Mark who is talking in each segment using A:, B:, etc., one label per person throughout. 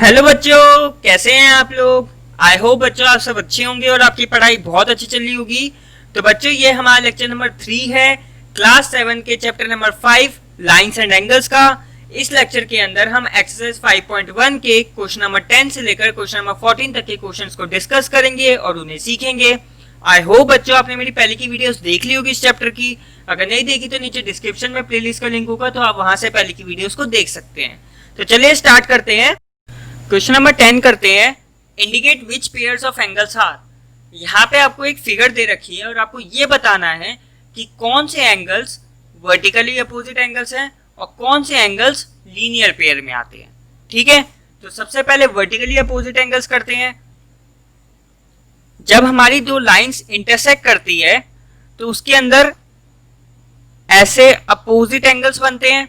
A: Hello बच्चों, कैसे हैं आप लोग। आई होप बच्चों आप सब अच्छे होंगे और आपकी पढ़ाई बहुत अच्छी चल रही होगी। तो बच्चों ये हमारा लेक्चर नंबर 3 है, क्लास 7 के chapter number 5 lines and angles का। इस लेक्चर के अंदर हम एक्सरसाइज 5.1 के क्वेश्चन नंबर 10 से लेकर क्वेश्चन नंबर 14 तक के क्वेश्चंस को डिस्कस करेंगे और उन्हें सीखेंगे। आई होप बच्चों आपने मेरी पहले की वीडियोस देख ली होगी इस चैप्टर की। अगर नहीं देखी तो नीचे डिस्क्रिप्शन में प्लेलिस्ट का लिंक होगा, तो आप वहां से पहले की वीडियोस को देख सकते हैं। तो चलिए स्टार्ट करते हैं। क्वेश्चन नंबर 10 करते हैं। Indicate which pairs of angles are. यहाँ पे आपको एक फिगर दे रखी है और आपको ये बताना है कि कौन से एंगल्स वर्टिकली अपोजिट एंगल्स हैं और कौन से एंगल्स लीनियर पेयर में आते हैं। ठीक है, तो सबसे पहले वर्टिकली अपोजिट एंगल्स करते हैं। जब हमारी दो लाइंस इंटरसेक्ट करती है तो उसके अंदर ऐसे अपोजिट एंगल्स बनते हैं।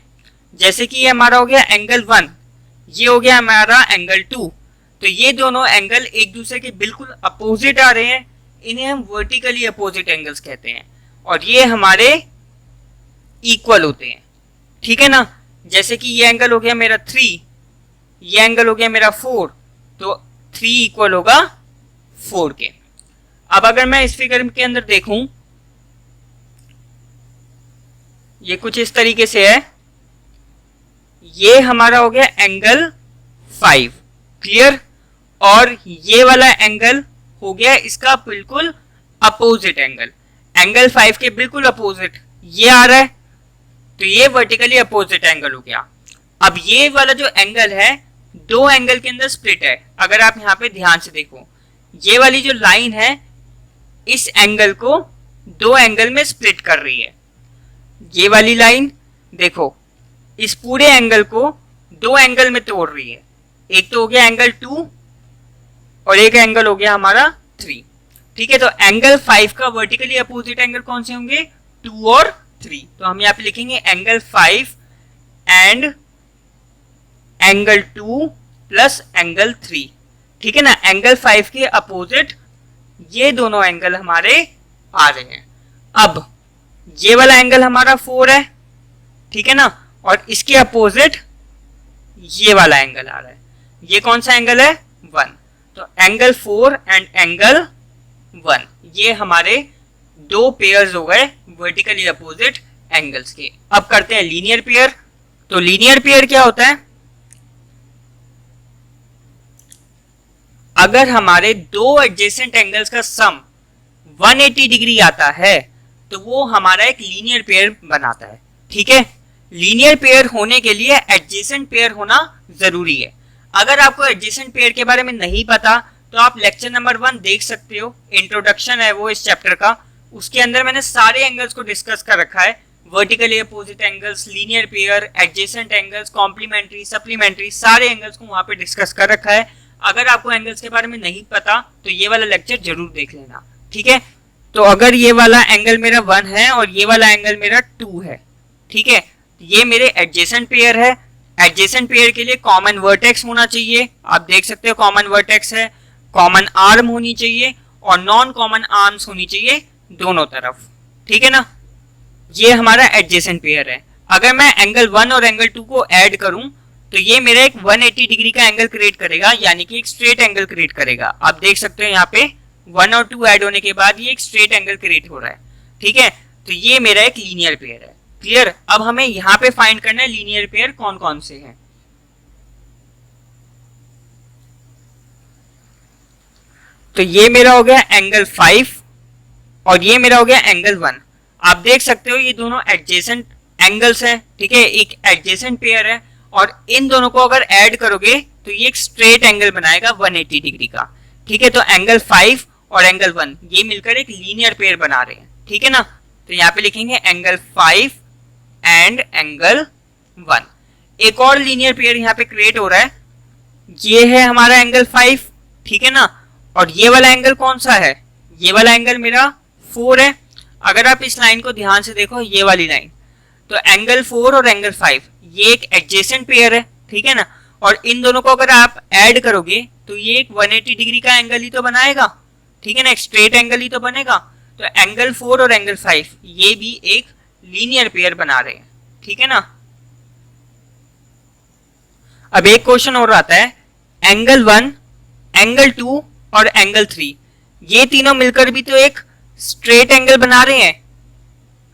A: जैसे कि ये हमारा हो गया एंगल 1, ये हो गया हमारा एंगल 2। तो ये दोनों एंगल एक दूसरे के बिल्कुल अपोजिट आ रहे हैं, इन्हें हम वर्टिकली अपोजिट एंगल्स कहते हैं और ये हमारे इक्वल होते हैं। ठीक है ना, जैसे कि ये एंगल हो गया मेरा 3, ये एंगल हो गया मेरा 4, तो 3 इक्वल होगा 4 के। अब अगर मैं इस फिगर के अंदर देखूं, ये कुछ इस तरीके से है। ये हमारा हो गया एंगल 5, क्लियर। और ये वाला एंगल हो गया इसका बिल्कुल अपोजिट एंगल, एंगल 5 के बिल्कुल अपोजिट ये आ रहा है, तो ये वर्टिकली अपोजिट एंगल हो गया। अब ये वाला जो एंगल है दो एंगल के अंदर स्प्लिट है। अगर आप यहाँ पे ध्यान से देखो, ये वाली जो लाइन है इस एंगल को दो एंगल में स्प्लिट कर रही है। ये वाली लाइन देखो इस पूरे एंगल को दो एंगल में तोड़ रही है। एक तो हो गया एंगल 2 और एक एंगल हो गया हमारा 3। ठीक है, तो एंगल 5 का वर्टिकली अपोजिट एंगल कौन से होंगे, 2 और 3। तो हम यहाँ पे लिखेंगे angle 5 and angle 2 plus angle 3। ठीक है ना, एंगल 5 के अपोजिट ये दोनों एंगल हमारे आ रहे हैं। अब ये वाला एंगल हमारा 4 है, ठीक है ना, और इसके अपोजिट ये वाला एंगल आ रहा है। ये कौन सा एंगल है, 1। तो एंगल 4 एंड एंगल 1 ये हमारे दो पेयर्स हो गए वर्टिकली अपोजिट एंगल्स के। अब करते हैं लीनियर पेयर। तो लीनियर पेयर क्या होता है, अगर हमारे दो एडजेसेंट एंगल्स का सम 180 डिग्री आता है तो वो हमारा एक लीनियर पेयर बनाता है। ठीक है, लीनियर पेयर होने के लिए एडजेसेंट पेयर होना जरूरी है। अगर आपको एडजेसेंट पेयर के बारे में नहीं पता तो आप लेक्चर नंबर 1 देख सकते हो, इंट्रोडक्शन है वो इस चैप्टर का। उसके अंदर मैंने सारे एंगल्स को डिस्कस कर रखा है, vertically opposite angles, linear pair, adjacent angles, complementary, supplementary, सारे एंगल्स को वहां पे डिस्कस कर रखा है। अगर आपको एंगल्स के बारे में नहीं पता तो ये वाला लेक्चर जरूर देख लेना। ठीक है, तो अगर ये वाला एंगल मेरा 1 है और ये वाला एंगल मेरा 2 है, ठीक है, ये मेरे एडजेसेंट पेयर है। एडजेसेंट पेयर के लिए कॉमन वर्टेक्स होना चाहिए, आप देख सकते हो कॉमन वर्टेक्स है, कॉमन आर्म होनी चाहिए और नॉन कॉमन आर्म्स होनी चाहिए दोनों तरफ। ठीक है ना, ये हमारा एडजेसेंट पेयर है। अगर मैं एंगल 1 और एंगल 2 को ऐड करूं तो ये मेरा एक 180 डिग्री का एंगल क्रिएट करेगा, यानी कि एक स्ट्रेट एंगल क्रिएट करेगा। आप देख सकते हो यहाँ पे 1 और 2 ऐड होने के बाद ये एक स्ट्रेट एंगल क्रिएट हो रहा है। ठीक है, तो ये मेरा एक लीनियर पेयर है। क्लियर। अब हमें यहाँ पे फाइंड करना है लीनियर पेयर कौन कौन से हैं। तो ये मेरा हो गया एंगल 5 और ये मेरा हो गया एंगल 1। आप देख सकते हो ये दोनों एडजेसेंट एंगल्स हैं। ठीक है, एक एडजेसेंट पेयर है और इन दोनों को अगर ऐड करोगे तो ये एक स्ट्रेट एंगल बनाएगा 180 डिग्री का। ठीक है, तो एंगल 5 और एंगल 1 ये मिलकर एक लीनियर पेयर बना रहे हैं। ठीक है ना, तो यहाँ पे लिखेंगे एंगल 5 एंड एंगल 1। एक और लीनियर पेयर यहाँ पे क्रिएट हो रहा है, ये है हमारा एंगल 5। ठीक है ना, और ये वाला एंगल कौन सा है, ये वाला एंगल मेरा 4 है। अगर आप इस लाइन को ध्यान से देखो, ये वाली लाइन, तो एंगल 4 और एंगल 5 ये एक एडजेसेंट पेयर है। ठीक है ना, और इन दोनों को अगर आप ऐड करोगे तो ये एक 180 डिग्री का एंगल ही तो बनाएगा। ठीक है ना, एक स्ट्रेट एंगल ही तो बनेगा। तो एंगल 4 और एंगल 5 ये भी एक लीनियर पेयर बना रहे हैं। ठीक है ना, अब एक क्वेश्चन और आता है, एंगल 1, एंगल 2 और एंगल 3, ये तीनों मिलकर भी तो एक स्ट्रेट एंगल बना रहे हैं,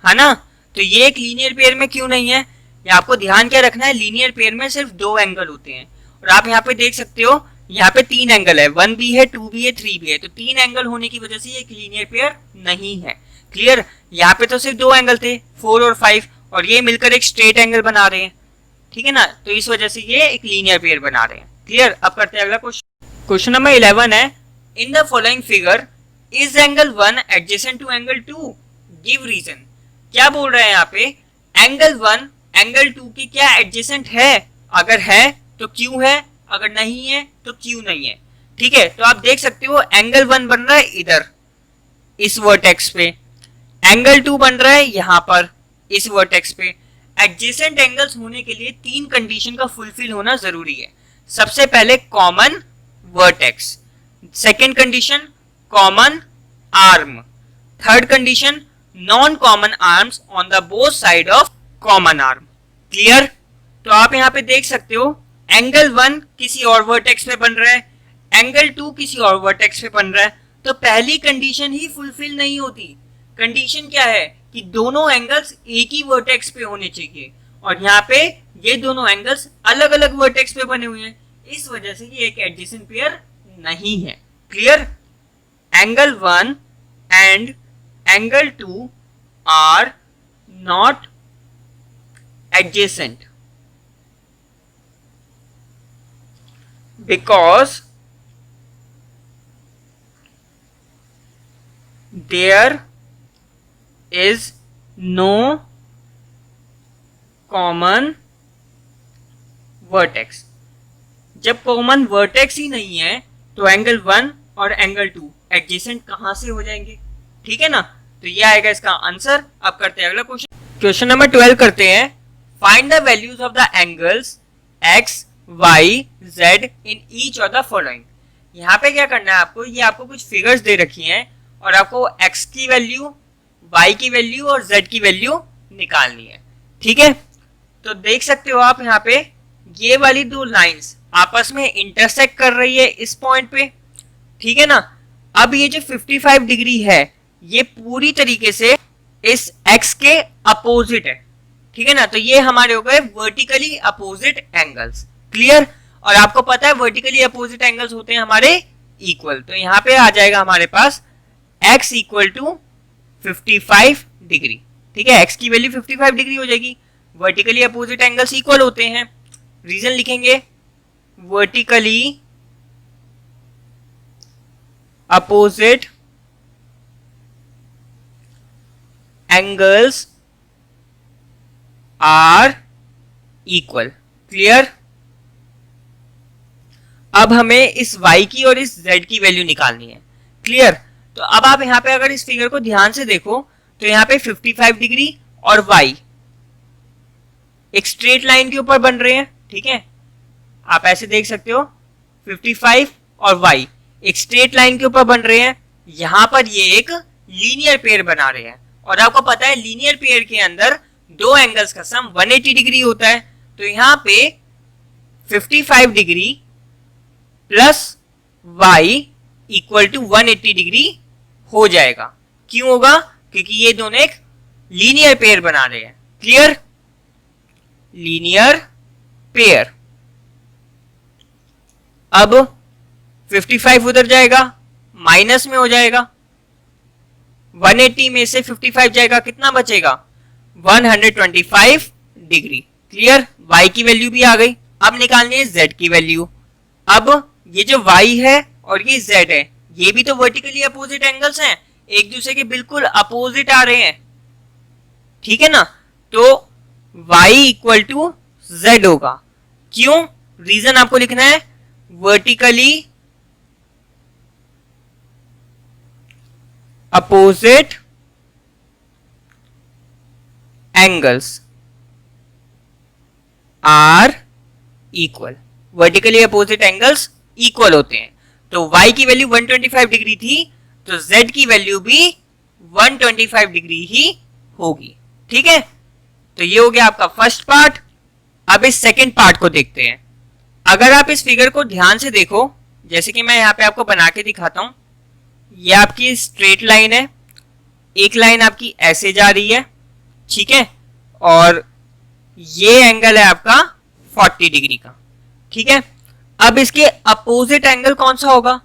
A: है ना। तो ये एक लीनियर पेयर में क्यों नहीं है? ये आपको ध्यान क्या रखना है, लीनियर पेयर में सिर्फ 2 एंगल होते हैं। और आप यहाँ पे देख सकते हो, यहाँ पे 3 एंगल है, 1 भी है, 2 भी है, 3 भी है। तो 3 एंगल होने की वजह से ये एक लीनियर पेयर नहीं है। क्लियर? यहाँ पे तो सिर्फ 2 एंगल थे, 4 और 5, और ये मिलकर एक स्ट्रेट एंगल बना रहे हैं, ठीक है ना। तो इस वजह से ये एक लीनियर पेयर बना रहे हैं। क्लियर? अब करते हैं अगला क्वेश्चन। क्वेश्चन नंबर 11 है, in the following figure is angle 1 adjacent to angle 2, give reason. क्या बोल रहे हैं यहाँ पे, एंगल 1 एंगल 2 के क्या एडजेसेंट है? अगर है तो क्यों है, अगर नहीं है तो क्यों नहीं है। ठीक है, तो आप देख सकते हो एंगल 1 बन रहा है इधर इस वर्टेक्स पे, एंगल 2 बन रहा है यहाँ पर इस वर्टेक्स पे। एडजेसेंट एंगल्स होने के लिए 3 कंडीशन का फुलफिल होना जरूरी है। सबसे पहले common vertex, second condition common arm, third condition non common arms on the both side of common arm. Clear? तो आप यहाँ पे देख सकते हो एंगल 1 किसी और वर्टेक्स पे बन रहा है, एंगल 2 किसी और वर्टेक्स पे बन रहा है, तो पहली कंडीशन ही फुलफिल नहीं होती। कंडीशन क्या है कि दोनों एंगल्स एक ही वर्टेक्स पे होने चाहिए, और यहाँ पे ये दोनों एंगल्स अलग अलग वर्टेक्स पे बने हुए हैं, इस वजह से ये एक एडजेसेंट पेयर नहीं है। Clear? Angle 1 and angle 2 are not adjacent because there is no common vertex। जब कॉमन वर्टेक्स ही नहीं है तो एंगल 1 और एंगल 2 एडजेसेंट कहां से हो जाएंगे? ठीक है ना, तो ये आएगा इसका आंसर। अब करते हैं अगला क्वेश्चन। क्वेश्चन नंबर 12 करते हैं, find the values of the angles x, y, z in each of the following. यहाँ पे क्या करना है आपको, ये आपको कुछ फिगर्स दे रखी हैं और आपको x की वैल्यू, y की वैल्यू और z की वैल्यू निकालनी है। ठीक है, तो देख सकते हो आप यहाँ पे ये वाली 2 लाइंस आपस में इंटरसेक्ट कर रही है इस पॉइंट पे। ठीक है ना, अब ये जो 55 डिग्री है ये पूरी तरीके से इस x के अपोजिट है। ठीक है ना, तो ये हमारे हो गए वर्टिकली अपोजिट एंगल्स। क्लियर? और आपको पता है वर्टिकली अपोजिट एंगल्स होते हैं हमारे इक्वल, तो यहाँ पे आ जाएगा हमारे पास x इक्वल टू 55 डिग्री। ठीक है, x की वैल्यू 55 डिग्री हो जाएगी। वर्टिकली अपोजिट एंगल्स इक्वल होते हैं, रीजन लिखेंगे vertically opposite angles are equal. Clear? अब हमें इस y की और इस z की वैल्यू निकालनी है। क्लियर? तो अब आप यहां पे अगर इस फिगर को ध्यान से देखो तो यहाँ पे 55 डिग्री और y एक स्ट्रेट लाइन के ऊपर बन रहे हैं। ठीक है, आप ऐसे देख सकते हो 55 और y एक स्ट्रेट लाइन के ऊपर बन रहे हैं, यहां पर ये एक लीनियर पेयर बना रहे हैं। और आपको पता है लीनियर पेयर के अंदर 2 एंगल्स का सम 180 डिग्री होता है, तो यहाँ पे 55 degree plus y equal to 180 degree हो जाएगा। क्यों होगा? क्योंकि ये दोनों एक लीनियर पेयर बना रहे हैं। क्लियर? Linear pair. अब 55 उधर जाएगा, माइनस में हो जाएगा, 180 में से 55 जाएगा, कितना बचेगा? 125 डिग्री। क्लियर? y की वैल्यू भी आ गई। अब निकालनी है z की वैल्यू। अब ये जो y है और ये z है ये भी तो वर्टिकली अपोजिट एंगल्स हैं, एक दूसरे के बिल्कुल अपोजिट आ रहे हैं। ठीक है ना, तो y इक्वल टू z होगा। क्यों? रीजन आपको लिखना है vertically opposite angles are equal. Vertically opposite angles equal होते हैं, तो y की वैल्यू 125 डिग्री थी तो z की वैल्यू भी 125 डिग्री ही होगी। ठीक है, तो ये हो गया आपका फर्स्ट पार्ट। अब इस सेकंड पार्ट को देखते हैं। अगर आप इस फिगर को ध्यान से देखो, जैसे कि मैं यहाँ पे आपको बना के दिखाता हूँ, ये आपकी स्ट्रेट लाइन है, एक लाइन आपकी ऐसे जा रही है, ठीक है, और ये एंगल है आपका 40 डिग्री का, ठीक है। अब इसके अपोजिट एंगल कौन सा होगा?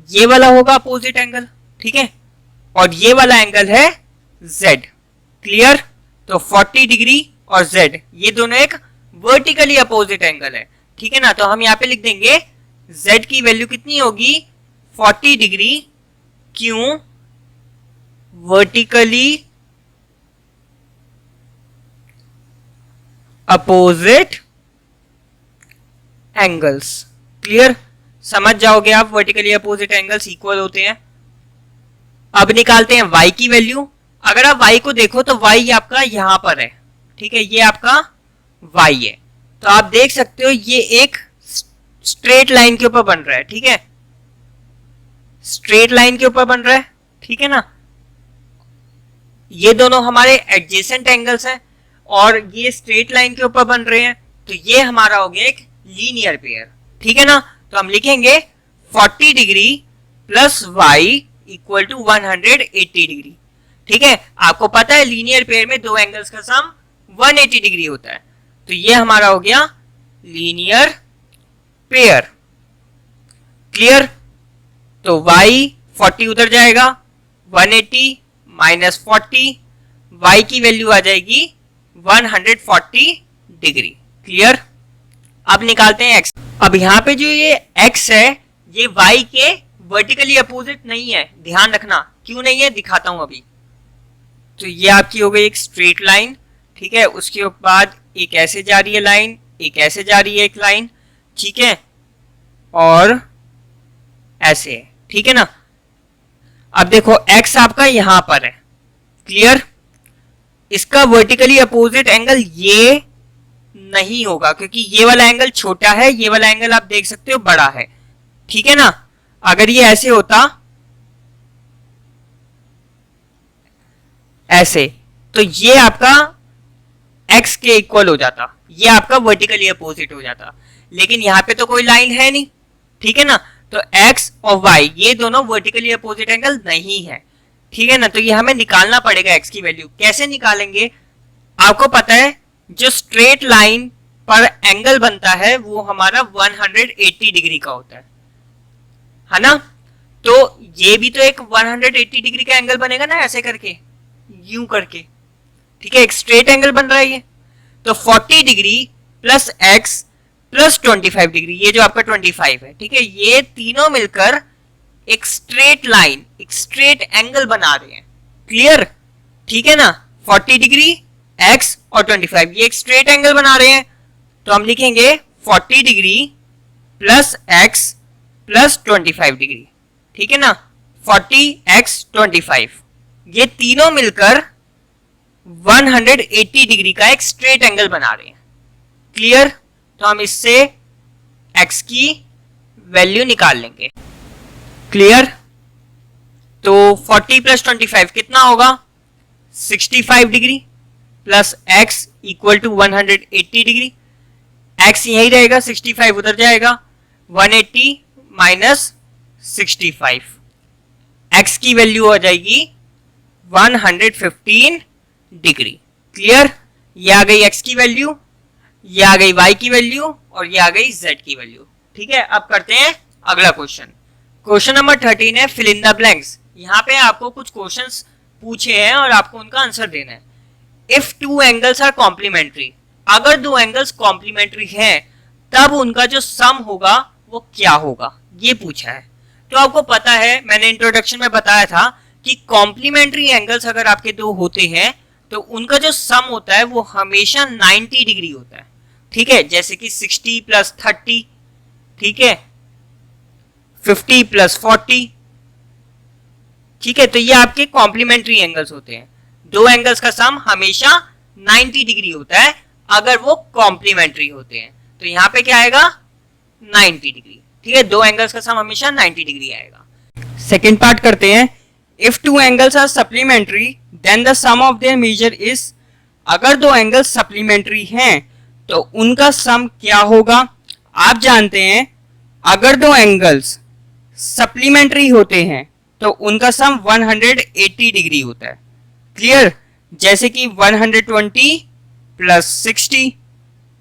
A: ये वाला होगा अपोजिट एंगल, ठीक है, और ये वाला एंगल है Z, क्लियर। तो 40 डिग्री और Z ये दोनों एक वर्टिकली अपोजिट एंगल है, ठीक है ना। तो हम यहाँ पे लिख देंगे Z की वैल्यू कितनी होगी? 40 डिग्री, क्यों? Vertically opposite angles, clear. समझ जाओगे आप, वर्टिकली अपोजिट एंगल्स इक्वल होते हैं। अब निकालते हैं y की वैल्यू। अगर आप y को देखो तो y आपका यहां पर है, ठीक है, ये आपका y है। तो आप देख सकते हो ये एक स्ट्रेट लाइन के ऊपर बन रहा है, ठीक है, स्ट्रेट लाइन के ऊपर बन रहा है, ठीक है ना। ये दोनों हमारे एडजेसेंट एंगल्स हैं और ये स्ट्रेट लाइन के ऊपर बन रहे हैं, तो ये हमारा हो गया एक लीनियर पेयर, ठीक है ना। तो हम लिखेंगे 40 degree plus y equal to 180 degree, ठीक है। आपको पता है लीनियर पेयर में दो एंगल्स का सम 180 डिग्री होता है, तो ये हमारा हो गया लीनियर पेयर, क्लियर। तो y 40 उधर जाएगा, 180 माइनस 40, y की वैल्यू आ जाएगी 140 डिग्री, क्लियर। अब निकालते हैं x। अब यहाँ पे जो ये x है ये y के वर्टिकली अपोजिट नहीं है, ध्यान रखना। क्यों नहीं है दिखाता हूं अभी। तो ये आपकी हो गई एक स्ट्रेट लाइन, ठीक है, उसके बाद एक ऐसे जा रही है लाइन, एक ऐसे जा रही है एक लाइन, ठीक है, और ऐसे है, ठीक है ना। अब देखो x आपका यहां पर है, क्लियर। इसका वर्टिकली अपोजिट एंगल ये नहीं होगा क्योंकि ये वाला एंगल छोटा है, ये वाला एंगल आप देख सकते हो बड़ा है, ठीक है ना। अगर ये ऐसे होता ऐसे तो ये आपका x के इक्वल हो जाता, ये आपका वर्टिकली अपोजिट हो जाता, लेकिन यहाँ पे तो कोई लाइन है नहीं, ठीक है ना। तो x और y ये दोनों वर्टिकली अपोजिट एंगल नहीं है, ठीक है ना। तो ये हमें निकालना पड़ेगा x की वैल्यू। कैसे निकालेंगे? आपको पता है जो स्ट्रेट लाइन पर एंगल बनता है वो हमारा 180 डिग्री का होता है ना। तो ये भी तो एक 180 डिग्री का एंगल बनेगा ना, ऐसे करके, यूं करके, ठीक है, एक स्ट्रेट एंगल बन रहा है ये। तो 40 degree plus x plus 25 degree, ये जो आपका 25 है, ठीक है, ये तीनों मिलकर एक स्ट्रेट लाइन, एक स्ट्रेट एंगल बना रहे हैं, क्लियर, ठीक है ना। 40 डिग्री x और 25 ये एक स्ट्रेट एंगल बना रहे हैं, तो हम लिखेंगे 40 degree plus x plus 25 degree, ठीक है ना। 40x 25 ये तीनों मिलकर 180 डिग्री का एक स्ट्रेट एंगल बना रहे हैं, क्लियर। तो हम इससे x की वैल्यू निकाल लेंगे, क्लियर। तो 40 प्लस 25 कितना होगा? 65 degree plus x equal to 180 degree. x यही रहेगा, 65 उधर जाएगा, 180 माइनस 65, x की वैल्यू आ जाएगी 115 डिग्री, क्लियर। ये आ गई x की वैल्यू, ये आ गई y की वैल्यू और ये आ गई z की वैल्यू, ठीक है। अब करते हैं अगला क्वेश्चन। क्वेश्चन नंबर 13 है फिल इन द ब्लैंक्स। यहाँ पे आपको कुछ क्वेश्चंस पूछे हैं और आपको उनका आंसर देना है। If two angles are complementary, अगर दो एंगल्स कॉम्प्लीमेंट्री हैं तब उनका जो सम होगा वो क्या होगा, ये पूछा है। तो आपको पता है, मैंने इंट्रोडक्शन में बताया था कि कॉम्प्लीमेंट्री एंगल्स अगर आपके दो होते हैं तो उनका जो सम होता है वो हमेशा 90 डिग्री होता है, ठीक है। जैसे कि 60 प्लस 30, ठीक है, 50 प्लस 40, ठीक है। तो ये आपके कॉम्प्लीमेंट्री एंगल्स होते हैं। दो एंगल्स का सम हमेशा 90 डिग्री होता है अगर वो कॉम्प्लीमेंट्री होते हैं। तो यहाँ पे क्या आएगा? 90 डिग्री, ठीक है। दो एंगल्स का सम हमेशा 90 डिग्री आएगा। सेकेंड पार्ट करते हैं। If two angles are supplementary then the sum of their measure is, अगर दो एंगल्स सप्लीमेंट्री हैं तो उनका सम क्या होगा? आप जानते हैं अगर दो एंगल्स सप्लीमेंट्री होते हैं तो उनका सम 180 डिग्री होता है। क्लियर? जैसे कि 120 प्लस 60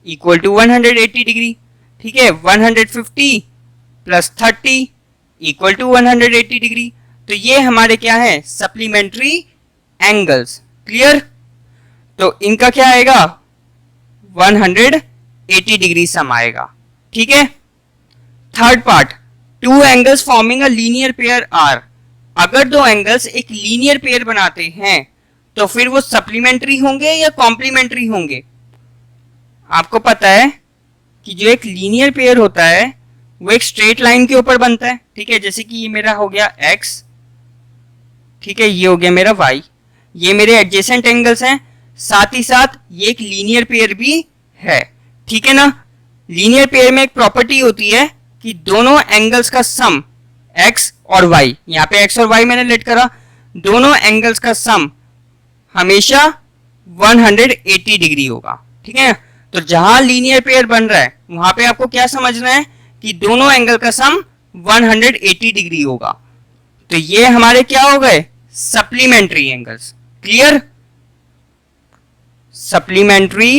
A: इक्वल टू 180 डिग्री। ठीक है, 150 प्लस 30 इक्वल टू 180 डिग्री। तो ये हमारे क्या है? Supplementary angles. क्लियर? तो इनका क्या आएगा? 180 डिग्री सम आएगा। ठीक है। Third part, two angles forming a linear pair are. अगर दो एंगल्स एक लीनियर पेयर बनाते हैं तो फिर वो सप्लीमेंट्री होंगे या कॉम्प्लीमेंट्री होंगे? आपको पता है कि जो एक लीनियर पेयर होता है वो एक स्ट्रेट लाइन के ऊपर बनता है। ठीक है, जैसे कि ये मेरा हो गया x, ठीक है, ये हो गया मेरा y, ये मेरे एडजेसेंट एंगल्स हैं, साथ ही साथ ये एक लीनियर पेयर भी है। ठीक है ना। लीनियर पेयर में एक प्रॉपर्टी होती है कि दोनों एंगल्स का सम x और y, यहाँ पे x और y मैंने लेट करा, दोनों एंगल्स का सम हमेशा 180 डिग्री होगा। ठीक है, तो जहां लीनियर पेयर बन रहा है वहां पे आपको क्या समझना है कि दोनों एंगल का सम 180 डिग्री होगा। तो ये हमारे क्या हो गए? Supplementary angles. Clear? Supplementary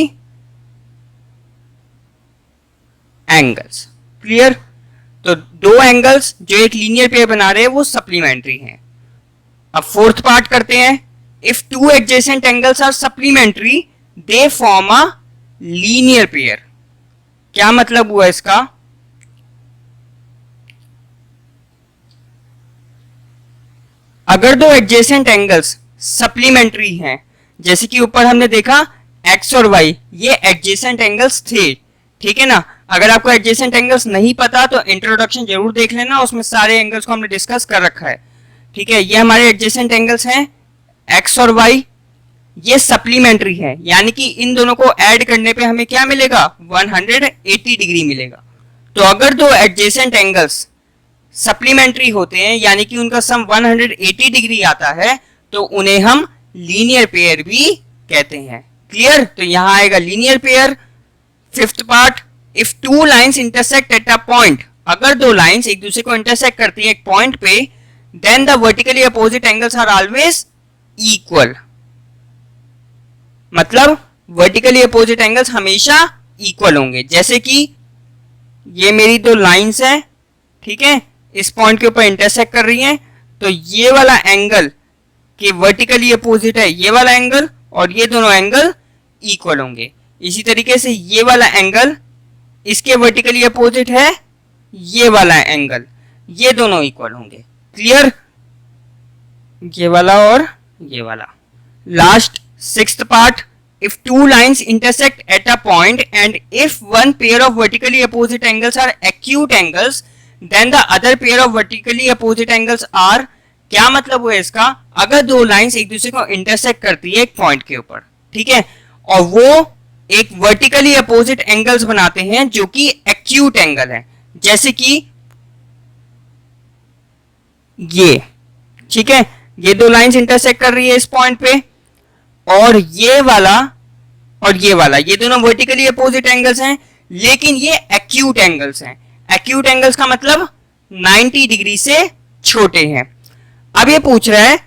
A: angles. Clear? तो दो एंगल्स जो एक लीनियर पेयर बना रहे हैं वो सप्लीमेंट्री हैं। अब फोर्थ पार्ट करते हैं। If two adjacent angles are supplementary they form a linear pair. क्या मतलब हुआ इसका? अगर दो एडजेसेंट एंगल्स सप्लीमेंट्री हैं, जैसे कि ऊपर हमने देखा x और y ये एडजेसेंट एंगल्स थे। ठीक है ना। अगर आपको एडजेसेंट एंगल्स नहीं पता तो इंट्रोडक्शन जरूर देख लेना, उसमें सारे एंगल्स को हमने डिस्कस कर रखा है। ठीक है, ये हमारे एडजेसेंट एंगल्स हैं x और y, ये सप्लीमेंट्री है, यानी कि इन दोनों को ऐड करने पे हमें क्या मिलेगा? 180 डिग्री मिलेगा। तो अगर दो एडजेसेंट एंगल्स सप्लीमेंट्री होते हैं यानी कि उनका सम 180 डिग्री आता है तो उन्हें हम लीनियर पेयर भी कहते हैं। क्लियर? तो यहां आएगा linear pair. Fifth part, if two lines intersect at a point, अगर दो लाइंस एक दूसरे को इंटरसेक्ट करती है एक पॉइंट पे, then the vertically opposite angles are always equal. मतलब वर्टिकली अपोजिट एंगल्स हमेशा इक्वल होंगे। जैसे कि ये मेरी दो लाइंस हैं, ठीक है, इस पॉइंट के ऊपर इंटरसेक्ट कर रही हैं, तो ये वाला एंगल के वर्टिकली अपोजिट है ये वाला एंगल और ये दोनों एंगल इक्वल होंगे। इसी तरीके से ये वाला एंगल इसके वर्टिकली अपोजिट है ये वाला एंगल, ये दोनों इक्वल होंगे। क्लियर? ये वाला और ये वाला। Last sixth part, if two lines intersect at a point and if one pair of vertically opposite angles are acute angles then the other pair of vertically opposite angles are, क्या मतलब हुआ इसका? अगर दो लाइंस एक दूसरे को intersect करती है एक पॉइंट के ऊपर, ठीक है, और वो एक वर्टिकली अपोजिट एंगल्स बनाते हैं जो कि एक्यूट एंगल है, जैसे कि ये, ठीक है, ये दो लाइंस इंटरसेक्ट कर रही है इस पॉइंट पे और ये वाला और ये वाला, ये दोनों वर्टिकली अपोजिट एंगल्स हैं लेकिन ये एक्यूट एंगल्स हैं। एक्यूट एंगल्स का मतलब 90 डिग्री से छोटे हैं। अब ये पूछ रहा है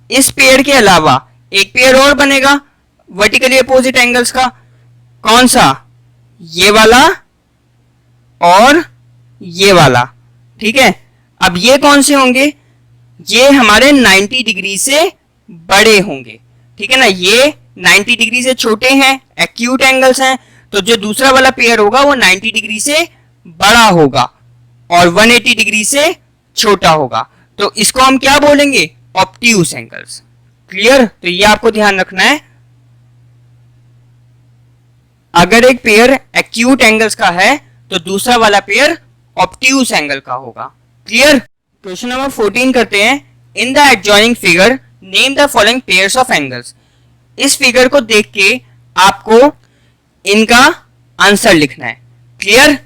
A: इस पेयर के अलावा एक पेयर और बनेगा वर्टिकली अपोजिट एंगल्स का, कौन सा? ये वाला और ये वाला। ठीक है, अब ये कौन से होंगे? ये हमारे 90 डिग्री से बड़े होंगे। ठीक है ना, ये 90 डिग्री से छोटे हैं, एक्यूट एंगल्स हैं, तो जो दूसरा वाला पेयर होगा वो 90 डिग्री से बड़ा होगा और 180 डिग्री से छोटा होगा। तो इसको हम क्या बोलेंगे? Obtuse angles. क्लियर? तो ये आपको ध्यान रखना है। अगर एक पेयर एक्यूट एंगल्स का है तो दूसरा वाला पेयर ऑब्ट्यूस एंगल का होगा। क्लियर? क्वेश्चन नंबर 14 करते हैं। In the adjoining figure name the following pairs of angles. इस फिगर को देख के आपको इनका आंसर लिखना है। क्लियर?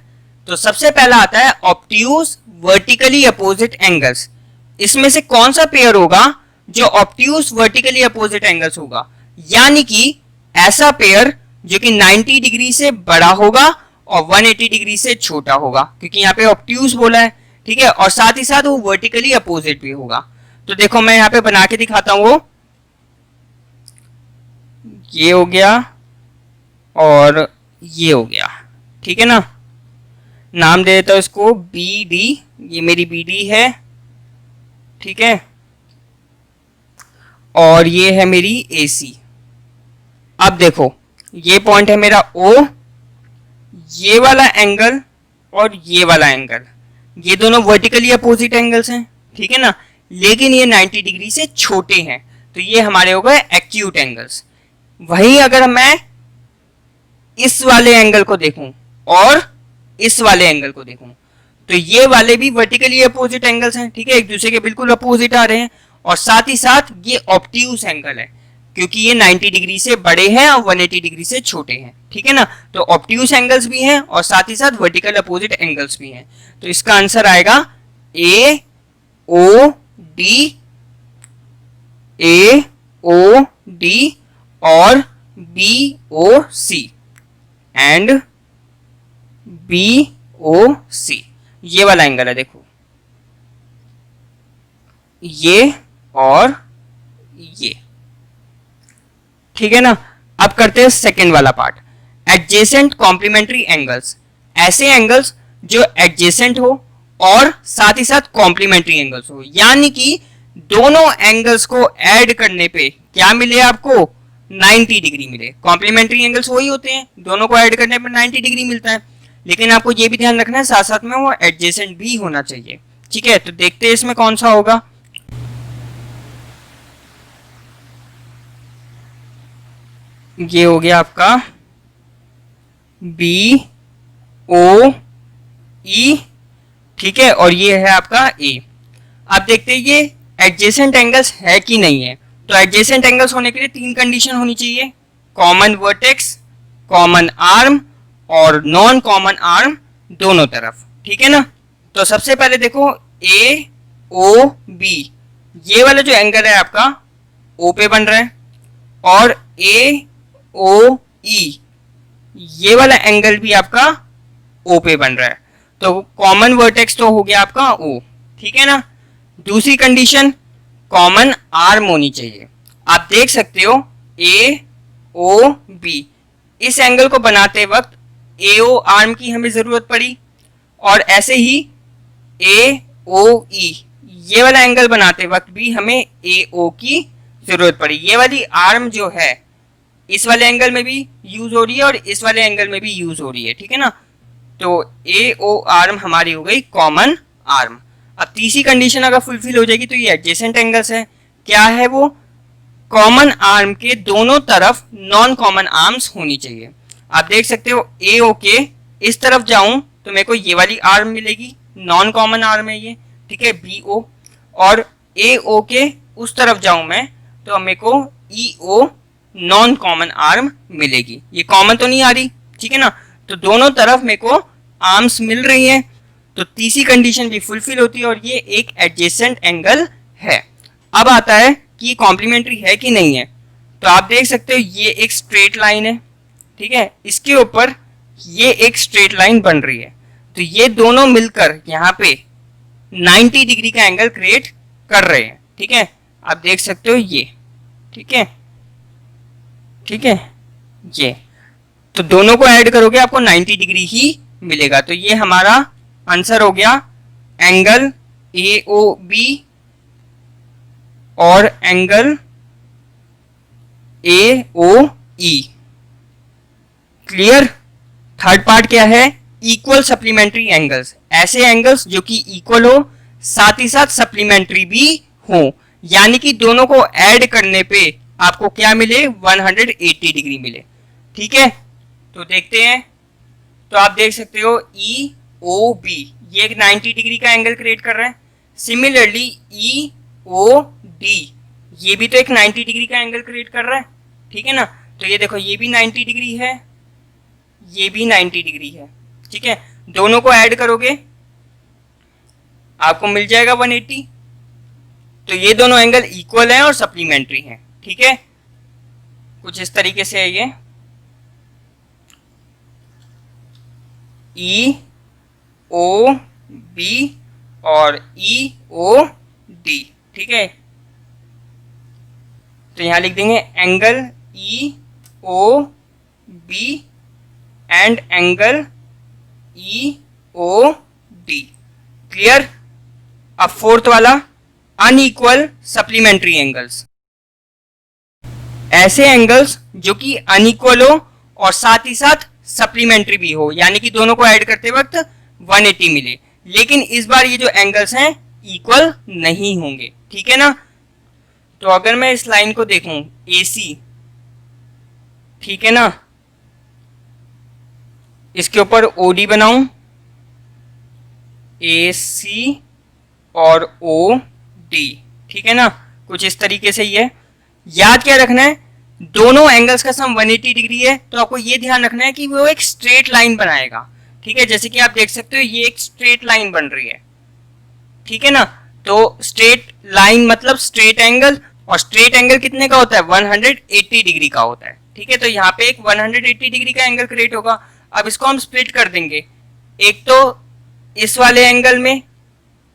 A: तो सबसे पहला आता है ऑब्ट्यूस वर्टिकली अपोजिट एंगल्स। इसमें से कौन सा पेयर होगा जो ऑब्ट्यूस वर्टिकली अपोजिट एंगल्स होगा? यानी कि ऐसा पेयर जो कि 90 डिग्री से बड़ा होगा और 180 डिग्री से छोटा होगा, क्योंकि यहाँ पे ऑब्ट्यूज बोला है, ठीक है। और साथ ही साथ वो वर्टिकली अपोजिट भी होगा। तो देखो मैं यहाँ पे बना के दिखाता हूँ, वो ये हो गया और ये हो गया, ठीक है ना। नाम दे देता हूँ इसको बी डी, ये मेरी बी डी है, ठीक है, और ये है मेरी ए सी। अब देखो ये पॉइंट है मेरा ओ, ये वाला एंगल और ये वाला एंगल, ये दोनों वर्टिकली अपोजिट एंगल्स हैं, ठीक है ना, लेकिन ये 90 डिग्री से छोटे हैं, तो ये हमारे हो गए एक्यूट एंगल्स। वहीं अगर मैं इस वाले एंगल को देखूं और इस वाले एंगल को देखूं, तो ये वाले भी वर्टिकली अपोजिट एंगल्स हैं, ठीक है, एक दूसरे के बिल्कुल अपोजिट आ रहे हैं। और साथ ही साथ ये ऑब्ट्यूज एंगल है, क्योंकि ये 90 डिग्री से बड़े हैं और 180 डिग्री से छोटे हैं, ठीक है ना। तो ऑब्ट्यूज एंगल्स भी हैं और साथ ही साथ वर्टिकल अपोजिट एंगल्स भी हैं। तो इसका आंसर आएगा ए ओ डी और B O C and B O C, ये वाला एंगल है, देखो ये और ये, ठीक है ना। अब करते हैं सेकेंड वाला पार्ट, एडजेसेंट कॉम्प्लीमेंट्री एंगल्स। ऐसे एंगल्स जो एडजेसेंट हो और साथ ही साथ कॉम्प्लीमेंट्री एंगल्स हो, यानी कि दोनों एंगल्स को ऐड करने पे क्या मिले आपको, 90 डिग्री मिले। कॉम्प्लीमेंट्री एंगल्स वही होते हैं, दोनों को ऐड करने पर 90 डिग्री मिलता है, लेकिन आपको ये भी ध्यान रखना है साथ साथ में वो एडजेसेंट भी होना चाहिए, ठीक है। तो देखते हैं इसमें कौन सा होगा। ये हो गया आपका बी ओ ई, ठीक है, और ये है आपका ए। अब देखते हैं ये एडजेसेंट एंगल्स है कि नहीं है। तो एडजेसेंट एंगल्स होने के लिए 3 कंडीशन होनी चाहिए, कॉमन वर्टेक्स, कॉमन आर्म और नॉन कॉमन आर्म दोनों तरफ, ठीक है ना। तो सबसे पहले देखो ए ओ बी, ये वाला जो एंगल है आपका ओ पे बन रहा है, और ए ओ ई, ये वाला एंगल भी आपका ओ पे बन रहा है। तो कॉमन वर्टेक्स तो हो गया आपका ओ, ठीक है ना। दूसरी कंडीशन कॉमन आर्म होनी चाहिए। आप देख सकते हो ए ओ बी, इस एंगल को बनाते वक्त ए ओ आर्म की हमें जरूरत पड़ी, और ऐसे ही ए ओ ई, ये वाला एंगल बनाते वक्त भी हमें ए ओ की जरूरत पड़ी। ये वाली आर्म जो है इस वाले एंगल में भी यूज हो रही है और इस वाले एंगल में भी यूज हो रही है, ठीक है ना। तो ए ओ आर्म हमारी हो गई कॉमन आर्म। अब तीसरी कंडीशन अगर फुलफिल हो जाएगी तो ये एडजेसेंट एंगल्स है। क्या है वो, कॉमन आर्म के दोनों तरफ नॉन कॉमन आर्म्स होनी चाहिए। आप देख सकते हो ए ओ के इस तरफ जाऊं तो मेरे को ये वाली आर्म मिलेगी, नॉन कॉमन आर्म है ये, ठीक है, बी ओ। और ए ओ के उस तरफ जाऊं मैं तो मेरे को ई ओ नॉन कॉमन आर्म मिलेगी। ये कॉमन तो नहीं आ रही, ठीक है ना। तो दोनों तरफ मेरे को आर्म्स मिल रही हैं, तो तीसरी कंडीशन भी फुलफिल होती है और ये एक एडजेसेंट एंगल है। अब आता है कि ये कॉम्प्लीमेंट्री है कि नहीं है। तो आप देख सकते हो ये एक स्ट्रेट लाइन है, ठीक है, इसके ऊपर ये एक स्ट्रेट लाइन बन रही है, तो ये दोनों मिलकर यहाँ पे 90 डिग्री का एंगल क्रिएट कर रहे हैं, ठीक है। आप देख सकते हो ये, ठीक है, ठीक है, ये तो दोनों को ऐड करोगे आपको 90 डिग्री ही मिलेगा। तो ये हमारा आंसर हो गया एंगल ए ओ बी और angle A O E. Clear. Third part क्या है, इक्वल सप्लीमेंट्री एंगल्स। ऐसे एंगल्स जो कि इक्वल हो साथ ही साथ सप्लीमेंट्री भी हो, यानी कि दोनों को ऐड करने पे आपको क्या मिले, 180 डिग्री मिले, ठीक है। तो देखते हैं। तो आप देख सकते हो ई ओ बी ये एक 90 डिग्री का एंगल क्रिएट कर रहा है। सिमिलरली ई ओ डी ये भी तो एक 90 डिग्री का एंगल क्रिएट कर रहा है, ठीक है ना। तो ये देखो ये भी 90 डिग्री है, ये भी 90 डिग्री है, ठीक है। दोनों को ऐड करोगे आपको मिल जाएगा 180। तो ये दोनों एंगल इक्वल हैं और सप्लीमेंट्री हैं, ठीक है। कुछ इस तरीके से है ये। ई ओ बी और ई ओ डी, ठीक है। तो यहां लिख देंगे angle E O B and angle E O D. Clear. अब फोर्थ वाला अनइक्वल सप्लीमेंट्री एंगल्स। ऐसे एंगल्स जो कि अनइक्वल हो और साथ ही साथ सप्लीमेंट्री भी हो, यानी कि दोनों को ऐड करते वक्त 180 मिले, लेकिन इस बार ये जो एंगल्स हैं इक्वल नहीं होंगे, ठीक है ना। तो अगर मैं इस लाइन को देखूं AC, ठीक है ना, इसके ऊपर OD बनाऊं, AC और OD, ठीक है ना, कुछ इस तरीके से ही है। याद क्या रखना है, दोनों एंगल्स का सम 180 डिग्री है, तो आपको ये ध्यान रखना है कि वो एक स्ट्रेट लाइन बनाएगा, ठीक है। जैसे कि आप देख सकते हो ये एक स्ट्रेट लाइन बन रही है, ठीक है ना। तो स्ट्रेट लाइन मतलब स्ट्रेट एंगल, और स्ट्रेट एंगल कितने का होता है, 180 डिग्री का होता है, ठीक है। तो यहाँ पे एक 180 डिग्री का एंगल क्रिएट होगा। अब इसको हम स्प्लिट कर देंगे, एक तो इस वाले एंगल में,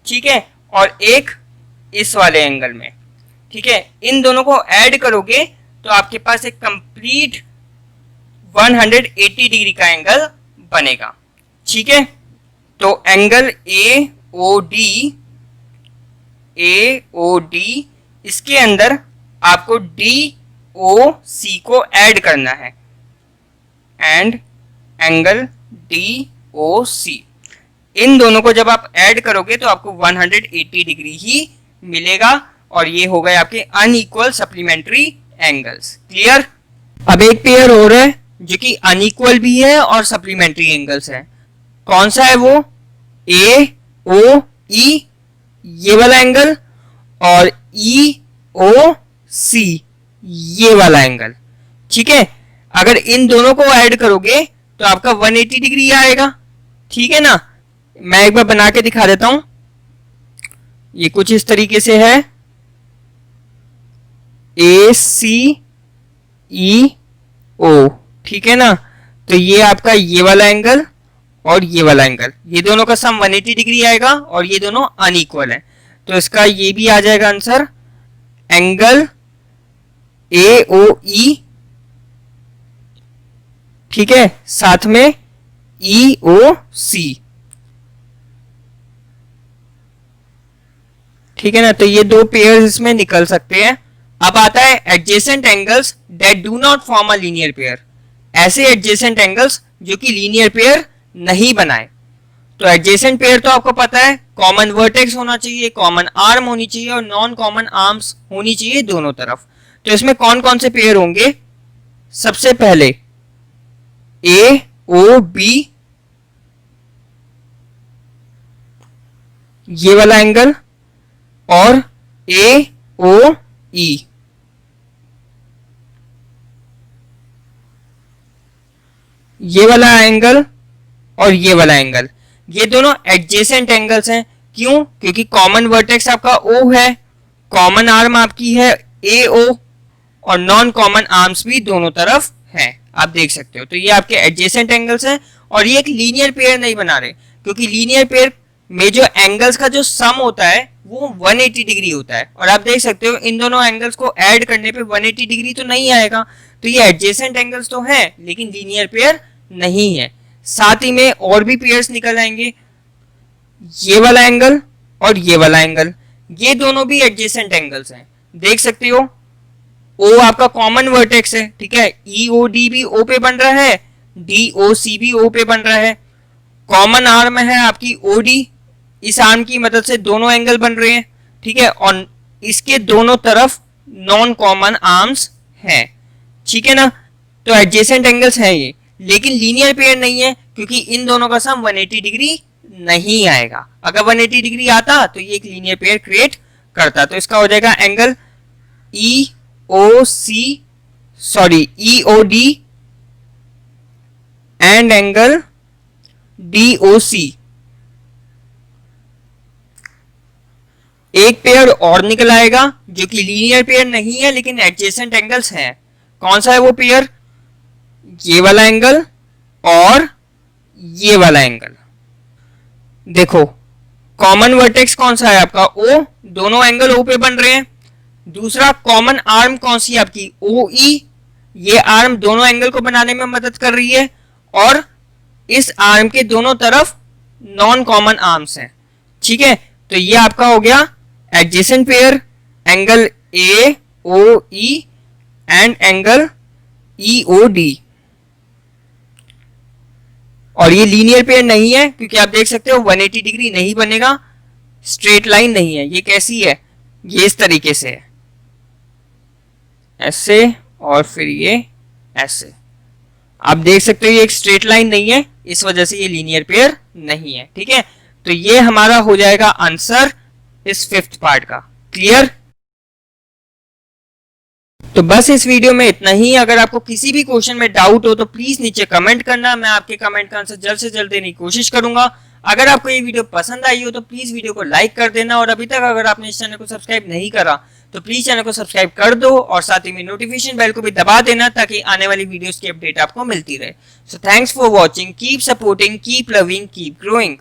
A: ठीक है, और एक इस वाले एंगल में, ठीक है। इन दोनों को ऐड करोगे तो आपके पास एक कंप्लीट 180 डिग्री का एंगल बनेगा, ठीक है। तो एंगल AOD, इसके अंदर आपको DOC को ऐड करना है, एंड एंगल DOC, इन दोनों को जब आप ऐड करोगे तो आपको 180 डिग्री ही मिलेगा, और ये हो गए आपके अनइक्वल सप्लीमेंट्री एंगल्स। क्लियर। अब एक पेयर और है जो कि अनइक्वल भी है और सप्लीमेंट्री एंगल्स है। कौन सा है वो, AOE ये वाला एंगल और EOC ये वाला एंगल, ठीक है। अगर इन दोनों को ऐड करोगे तो आपका 180 डिग्री आएगा, ठीक है ना। मैं एक बार बना के दिखा देता हूं, ये कुछ इस तरीके से है, ACEO, ठीक है ना। तो ये आपका ये वाला एंगल और ये वाला एंगल, ये दोनों का सम 180 डिग्री आएगा, और ये दोनों अनइक्वल है, तो इसका ये भी आ जाएगा आंसर, एंगल AOE, ठीक है, साथ में EOC, ठीक है ना। तो ये दो पेयर्स इसमें निकल सकते हैं। अब आता है adjacent angles that do not form a linear pair. ऐसे एडजेसेंट एंगल्स जो कि लीनियर पेयर नहीं बनाए। तो एडजेसेंट पेयर तो आपको पता है, कॉमन वर्टेक्स होना चाहिए, कॉमन आर्म होनी चाहिए और नॉन कॉमन आर्म्स होनी चाहिए दोनों तरफ। तो इसमें कौन कौन से पेयर होंगे, सबसे पहले AOB ये वाला एंगल और AOE ये वाला एंगल और ये वाला एंगल, ये दोनों एडजेसेंट एंगल्स हैं। क्यों, क्योंकि कॉमन वर्टेक्स आपका O है, कॉमन आर्म आपकी है AO, और नॉन कॉमन आर्म्स भी दोनों तरफ हैं, आप देख सकते हो। तो ये आपके एडजेसेंट एंगल्स हैं, और ये एक लीनियर पेयर नहीं बना रहे, क्योंकि लीनियर पेयर में जो एंगल्स का जो सम होता है वो 180 डिग्री होता है, और आप देख सकते हो इन दोनों एंगल्स को ऐड करने पे 180 डिग्री तो नहीं आएगा। तो ये एडजेसेंट एंगल्स तो हैं, लेकिन लीनियर पेयर नहीं है। साथ ही में और भी पेयर्स निकल आएंगे, ये वाला एंगल और ये वाला एंगल, ये दोनों भी एडजेसेंट एंगल्स हैं, देख सकते हो। O आपका कॉमन वर्टेक्स है, ठीक है, EOD भी O पे बन रहा है, DOC भी O पे बन रहा है, कॉमन आर्म है आपकी OD, इस आर्म की मदद से दोनों एंगल बन रहे हैं, ठीक है, और इसके दोनों तरफ नॉन कॉमन आर्म्स हैं, ठीक है ना। तो एडजेसेंट एंगल्स हैं ये, लेकिन लीनियर पेयर नहीं है, क्योंकि इन दोनों का सम 180 डिग्री नहीं आएगा। अगर 180 डिग्री आता तो ये एक लीनियर पेयर क्रिएट करता। तो इसका हो जाएगा angle EOD and angle DOC। एक पेयर और निकल आएगा जो कि लीनियर पेयर नहीं है लेकिन एडजेसेंट एंगल्स हैं। कौन सा है वो पेयर, ये वाला एंगल और ये वाला एंगल। देखो कॉमन वर्टेक्स कौन सा है आपका, ओ, दोनों एंगल ओ पे बन रहे हैं। दूसरा कॉमन आर्म कौन सी है आपकी, ओ ई, ये आर्म दोनों एंगल को बनाने में मदद कर रही है। और इस आर्म के दोनों तरफ नॉन कॉमन आर्म्स हैं, ठीक है। तो ये आपका हो गया adjacent pair, angle A O E and angle E O D. और ये लीनियर पेयर नहीं है क्योंकि आप देख सकते हो 180 डिग्री नहीं बनेगा, स्ट्रेट लाइन नहीं है। ये कैसी है, ये इस तरीके से है, ऐसे और फिर ये ऐसे। आप देख सकते हो ये एक स्ट्रेट लाइन नहीं है, इस वजह से ये लीनियर पेयर नहीं है, ठीक है। तो ये हमारा हो जाएगा आंसर इस 5th पार्ट का। क्लियर। तो बस इस वीडियो में इतना ही। अगर आपको किसी भी क्वेश्चन में डाउट हो तो प्लीज नीचे कमेंट करना, मैं आपके कमेंट का आंसर जल्द से जल्द देने की कोशिश करूंगा। अगर आपको ये वीडियो पसंद आई हो तो प्लीज वीडियो को लाइक कर देना, और अभी तक अगर आपने इस चैनल को सब्सक्राइब नहीं करा तो प्लीज चैनल को सब्सक्राइब कर दो, और साथ ही में नोटिफिकेशन बेल को भी दबा देना ताकि आने वाली वीडियोस की अपडेट आपको मिलती रहे। So thanks for watching, keep supporting, keep loving, keep growing.